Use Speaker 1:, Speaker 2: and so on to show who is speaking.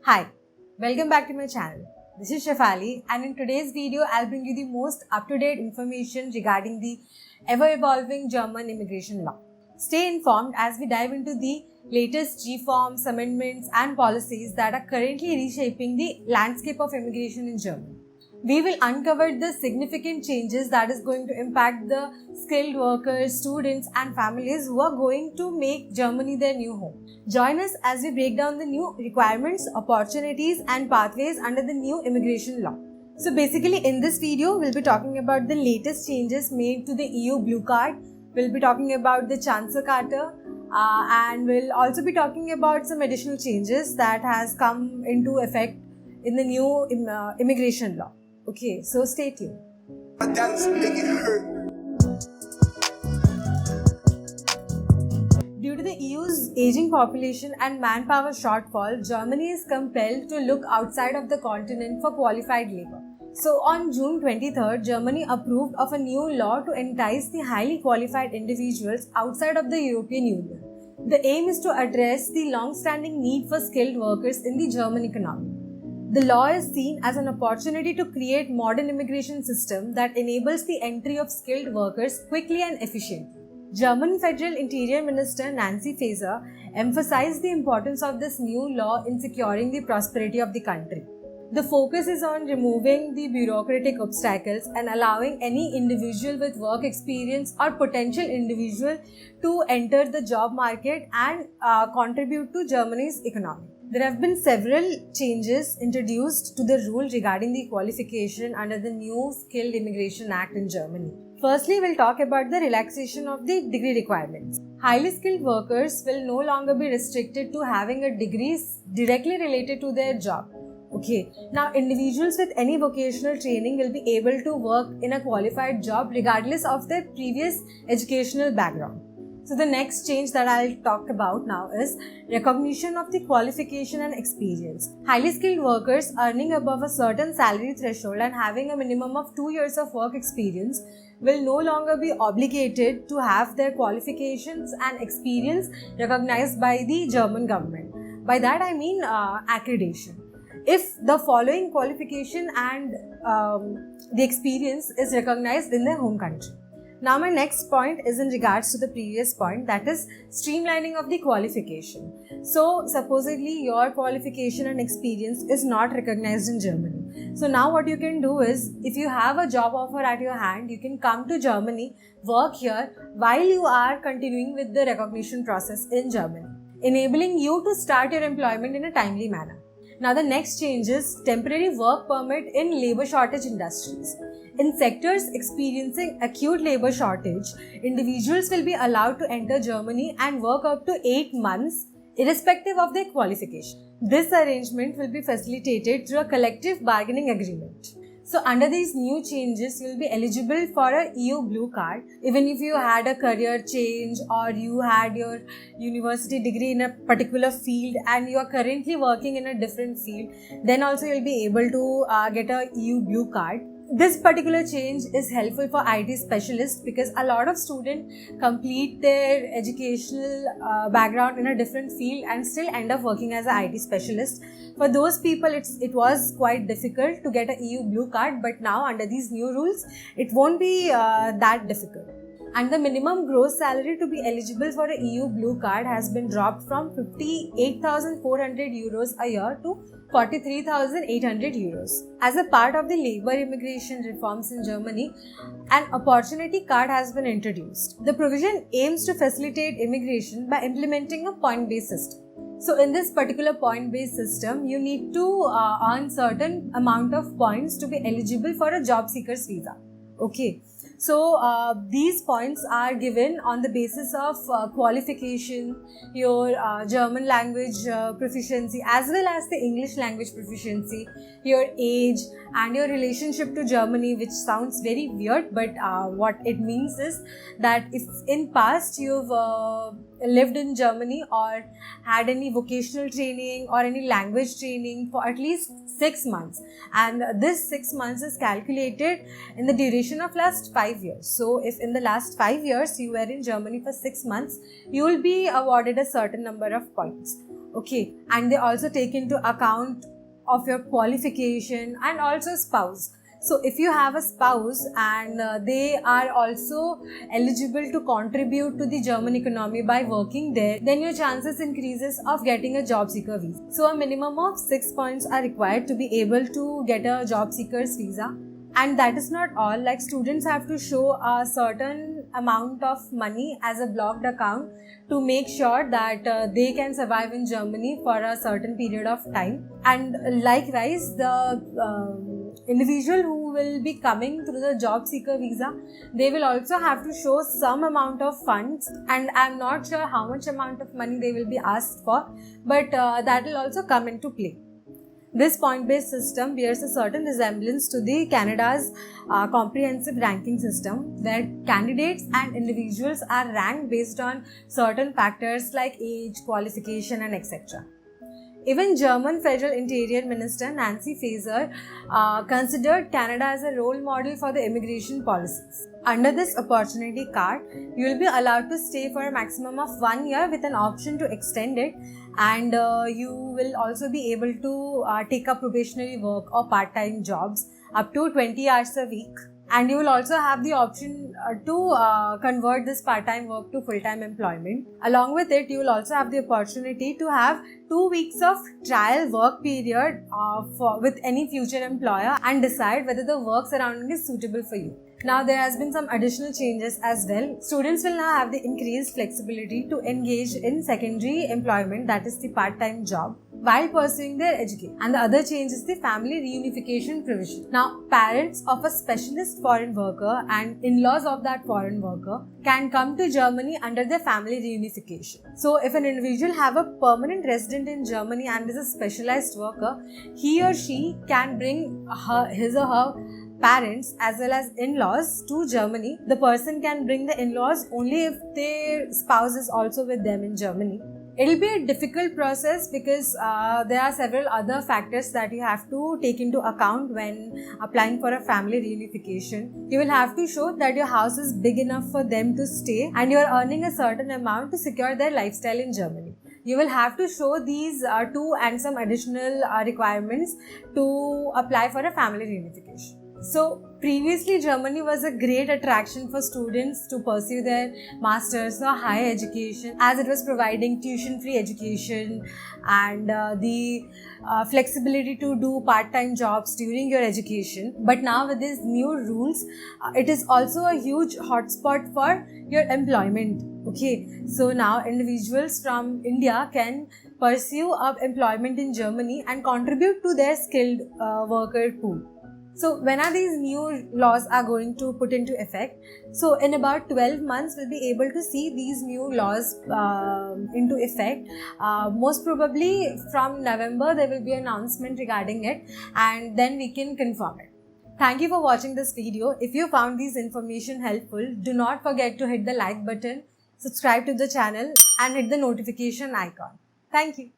Speaker 1: Hi, welcome back to my channel. This is Shefali, and in today's video I'll bring you the most up-to-date information regarding the ever-evolving German immigration law. Stay informed as we dive into the latest reforms, amendments and policies that are currently reshaping the landscape of immigration in Germany. We will uncover the significant changes that is going to impact the skilled workers, students and families who are going to make Germany their new home. Join us as we break down the new requirements, opportunities and pathways under the new immigration law. So basically in this video, we'll be talking about the latest changes made to the EU Blue Card. We'll be talking about the Chancenkarte and we'll also be talking about some additional changes that has come into effect in the new immigration law. Okay, so stay tuned. Due to the EU's aging population and manpower shortfall, Germany is compelled to look outside of the continent for qualified labor. So on June 23rd, Germany approved of a new law to entice the highly qualified individuals outside of the European Union. The aim is to address the long-standing need for skilled workers in the German economy. The law is seen as an opportunity to create modern immigration system that enables the entry of skilled workers quickly and efficiently. German Federal Interior Minister Nancy Faeser emphasized the importance of this new law in securing the prosperity of the country. The focus is on removing the bureaucratic obstacles and allowing any individual with work experience or potential individual to enter the job market and contribute to Germany's economy. There have been several changes introduced to the rule regarding the qualification under the new Skilled Immigration Act in Germany. Firstly, we'll talk about the relaxation of the degree requirements. Highly skilled workers will no longer be restricted to having a degree directly related to their job. Okay, now individuals with any vocational training will be able to work in a qualified job regardless of their previous educational background. So the next change that I'll talk about now is recognition of the qualification and experience. Highly skilled workers earning above a certain salary threshold and having a minimum of 2 years of work experience will no longer be obligated to have their qualifications and experience recognized by the German government. By that I mean accreditation. If the following qualification and the experience is recognized in their home country. Now my next point is in regards to the previous point, that is streamlining of the qualification. So supposedly your qualification and experience is not recognized in Germany. So now what you can do is, if you have a job offer at your hand, you can come to Germany, work here while you are continuing with the recognition process in Germany, enabling you to start your employment in a timely manner. Now the next change is temporary work permit in labor shortage industries. In sectors experiencing acute labor shortage, individuals will be allowed to enter Germany and work up to 8 months irrespective of their qualification. This arrangement will be facilitated through a collective bargaining agreement. So under these new changes, you will be eligible for a EU Blue Card even if you had a career change or you had your university degree in a particular field and you are currently working in a different field, then also you will be able to get a EU Blue Card. This particular change is helpful for IT specialists because a lot of students complete their educational background in a different field and still end up working as an IT specialist. For those people, it was quite difficult to get a EU Blue Card, but now under these new rules, it won't be that difficult. And the minimum gross salary to be eligible for a EU Blue Card has been dropped from 58,400 euros a year to 43,800 euros. As a part of the labor immigration reforms in Germany, an opportunity card has been introduced. The provision aims to facilitate immigration by implementing a point-based system. So in this particular point-based system, you need to earn certain amount of points to be eligible for a job seeker's visa. Okay. So these points are given on the basis of qualification, your German language proficiency as well as the English language proficiency, your age and your relationship to Germany, which sounds very weird, but what it means is that if in past you've lived in Germany or had any vocational training or any language training for at least 6 months, and this 6 months is calculated in the duration of last 5 years. So if in the last 5 years you were in Germany for 6 months, you will be awarded a certain number of points. Okay, and they also take into account of your qualification and also spouse. So if you have a spouse and they are also eligible to contribute to the German economy by working there, then your chances increases of getting a job seeker visa. So a minimum of 6 points are required to be able to get a job seeker's visa. And that is not all. Like, students have to show a certain amount of money as a blocked account to make sure that they can survive in Germany for a certain period of time. And likewise, the individual who will be coming through the job seeker visa, they will also have to show some amount of funds, and I'm not sure how much amount of money they will be asked for, but that will also come into play. This point-based system bears a certain resemblance to the Canada's comprehensive ranking system, where candidates and individuals are ranked based on certain factors like age, qualification, and etc. Even German Federal Interior Minister Nancy Faeser considered Canada as a role model for the immigration policies. Under this opportunity card, you will be allowed to stay for a maximum of 1 year with an option to extend it, and you will also be able to take up probationary work or part-time jobs up to 20 hours a week. And you will also have the option to convert this part-time work to full-time employment. Along with it, you will also have the opportunity to have 2 weeks of trial work period with any future employer and decide whether the work surrounding is suitable for you. Now, there has been some additional changes as well. Students will now have the increased flexibility to engage in secondary employment, that is the part-time job, while pursuing their education. And the other change is the family reunification provision. Now, parents of a specialist foreign worker and in-laws of that foreign worker can come to Germany under the family reunification. So, if an individual have a permanent resident in Germany and is a specialized worker, he or she can bring his or her parents as well as in-laws to Germany. The person can bring the in-laws only if their spouse is also with them in Germany. It will be a difficult process because there are several other factors that you have to take into account when applying for a family reunification. You will have to show that your house is big enough for them to stay and you are earning a certain amount to secure their lifestyle in Germany. You will have to show these two and some additional requirements to apply for a family reunification. So previously, Germany was a great attraction for students to pursue their masters or higher education, as it was providing tuition-free education and the flexibility to do part-time jobs during your education. But now with these new rules, it is also a huge hotspot for your employment. Okay, so now individuals from India can pursue employment in Germany and contribute to their skilled worker pool. So when are these new laws are going to put into effect? So in about 12 months, we'll be able to see these new laws into effect. Most probably from November, there will be an announcement regarding it and then we can confirm it. Thank you for watching this video. If you found this information helpful, do not forget to hit the like button, subscribe to the channel and hit the notification icon. Thank you.